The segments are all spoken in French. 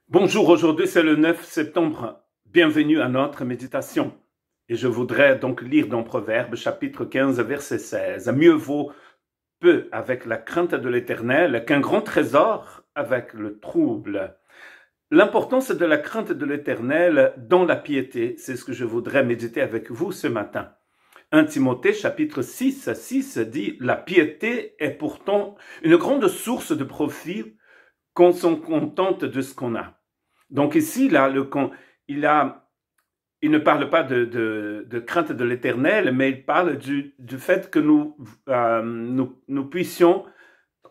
Bonjour, aujourd'hui c'est le 9 septembre. Bienvenue à notre méditation. Et je voudrais donc lire dans Proverbes chapitre 15 verset 16. Mieux vaut peu avec la crainte de l'Éternel qu'un grand trésor avec le trouble. L'importance de la crainte de l'Éternel dans la piété, c'est ce que je voudrais méditer avec vous ce matin. 1 Timothée chapitre 6 dit « La piété est pourtant une grande source de profit qu'on s'en contente de ce qu'on a. » Donc ici, là, il ne parle pas de crainte de l'Éternel, mais il parle du fait que nous puissions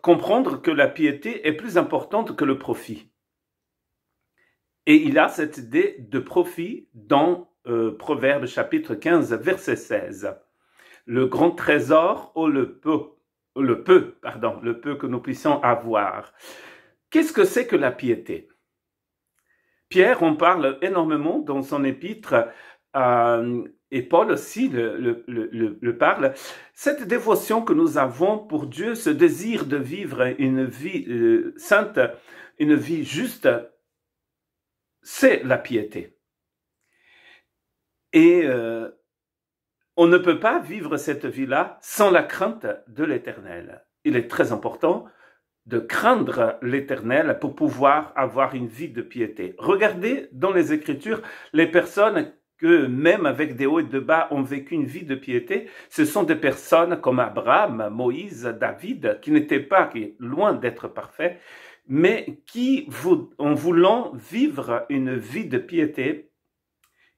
comprendre que la piété est plus importante que le profit. Et il a cette idée de profit dans Proverbes chapitre 15, verset 16. Le grand trésor ou le peu que nous puissions avoir. Qu'est-ce que c'est que la piété? Pierre en parle énormément dans son épître, et Paul aussi le parle. Cette dévotion que nous avons pour Dieu, ce désir de vivre une vie sainte, une vie juste, c'est la piété. Et on ne peut pas vivre cette vie-là sans la crainte de l'Éternel. Il est très important de craindre l'Éternel pour pouvoir avoir une vie de piété. Regardez dans les Écritures, les personnes que même avec des hauts et des bas ont vécu une vie de piété, ce sont des personnes comme Abraham, Moïse, David, qui n'étaient pas, loin d'être parfaits, mais qui, en voulant vivre une vie de piété,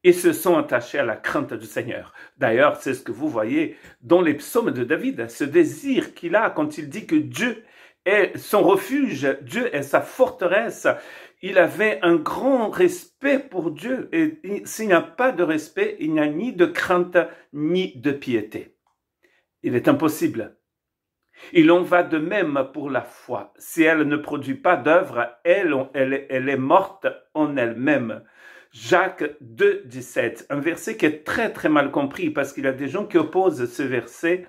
ils se sont attachés à la crainte du Seigneur. D'ailleurs, c'est ce que vous voyez dans les psaumes de David, ce désir qu'il a quand il dit que Dieu est son refuge, Dieu est sa forteresse. Il avait un grand respect pour Dieu. Et s'il n'y a pas de respect, il n'y a ni de crainte, ni de piété. Il est impossible. Il en va de même pour la foi. Si elle ne produit pas d'œuvre, elle est morte en elle-même. Jacques 2, 17, un verset qui est très très mal compris parce qu'il y a des gens qui opposent ce verset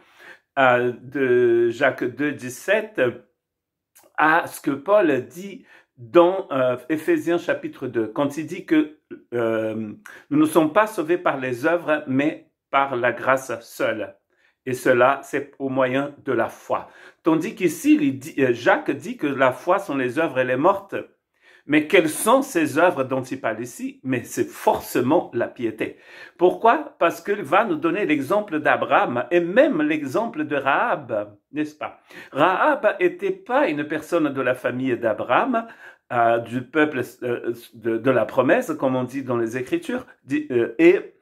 de Jacques 2, 17 à ce que Paul dit dans Éphésiens chapitre 2, quand il dit que nous ne sommes pas sauvés par les œuvres, mais par la grâce seule. Et cela, c'est au moyen de la foi. Tandis qu'ici, Jacques dit que la foi sont les œuvres, elle est morte. Mais quelles sont ces œuvres dont il parle ici? Mais c'est forcément la piété. Pourquoi? Parce qu'il va nous donner l'exemple d'Abraham et même l'exemple de Rahab, n'est-ce pas? Rahab n'était pas une personne de la famille d'Abraham, du peuple de la promesse, comme on dit dans les Écritures, et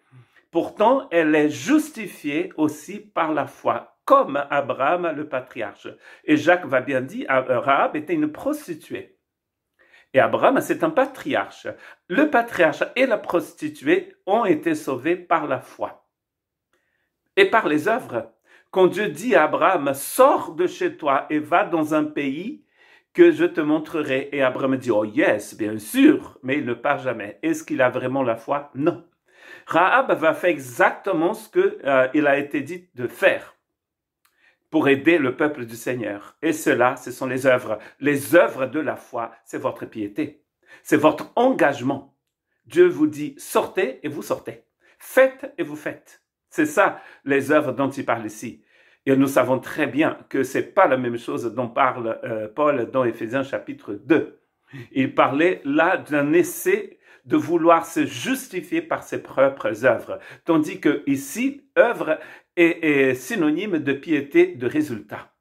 pourtant elle est justifiée aussi par la foi, comme Abraham le patriarche. Et Jacques va bien dire, Rahab était une prostituée. Et Abraham, c'est un patriarche. Le patriarche et la prostituée ont été sauvés par la foi et par les œuvres. Quand Dieu dit à Abraham, sors de chez toi et va dans un pays que je te montrerai. Et Abraham dit, oh yes, bien sûr, mais il ne part jamais. Est-ce qu'il a vraiment la foi? Non. Rahab va faire exactement ce qu'il a été dit de faire pour aider le peuple du Seigneur. Et cela, ce sont les œuvres. Les œuvres de la foi, c'est votre piété. C'est votre engagement. Dieu vous dit, sortez et vous sortez. Faites et vous faites. C'est ça, les œuvres dont il parle ici. Et nous savons très bien que ce n'est pas la même chose dont parle Paul dans Éphésiens chapitre 2. Il parlait là d'un essai de vouloir se justifier par ses propres œuvres. Tandis que ici, œuvre est synonyme de piété de résultat.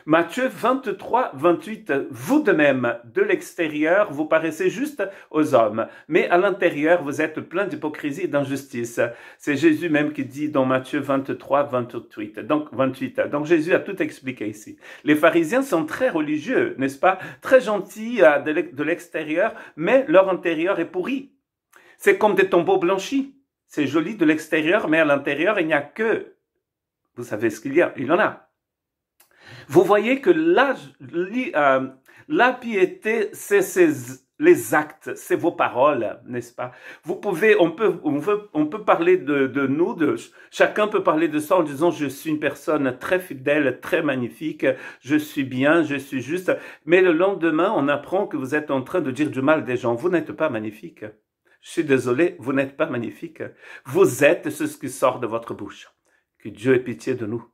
Matthieu 23, 28, vous de même, de l'extérieur, vous paraissez juste aux hommes, mais à l'intérieur, vous êtes plein d'hypocrisie et d'injustice. C'est Jésus même qui dit dans Matthieu 23, 28. Donc Jésus a tout expliqué ici. Les pharisiens sont très religieux, n'est-ce pas? Très gentils de l'extérieur, mais leur intérieur est pourri. C'est comme des tombeaux blanchis. C'est joli de l'extérieur, mais à l'intérieur, il n'y a que... Vous savez ce qu'il y a? Il en a. Vous voyez que là, La piété, c'est les actes, c'est vos paroles, n'est-ce pas? On peut parler de nous, chacun peut parler de ça en disant je suis une personne très fidèle, très magnifique, je suis bien, je suis juste. Mais le lendemain, on apprend que vous êtes en train de dire du mal des gens. Vous n'êtes pas magnifique. Je suis désolé, vous n'êtes pas magnifique. Vous êtes ce qui sort de votre bouche. Que Dieu ait pitié de nous.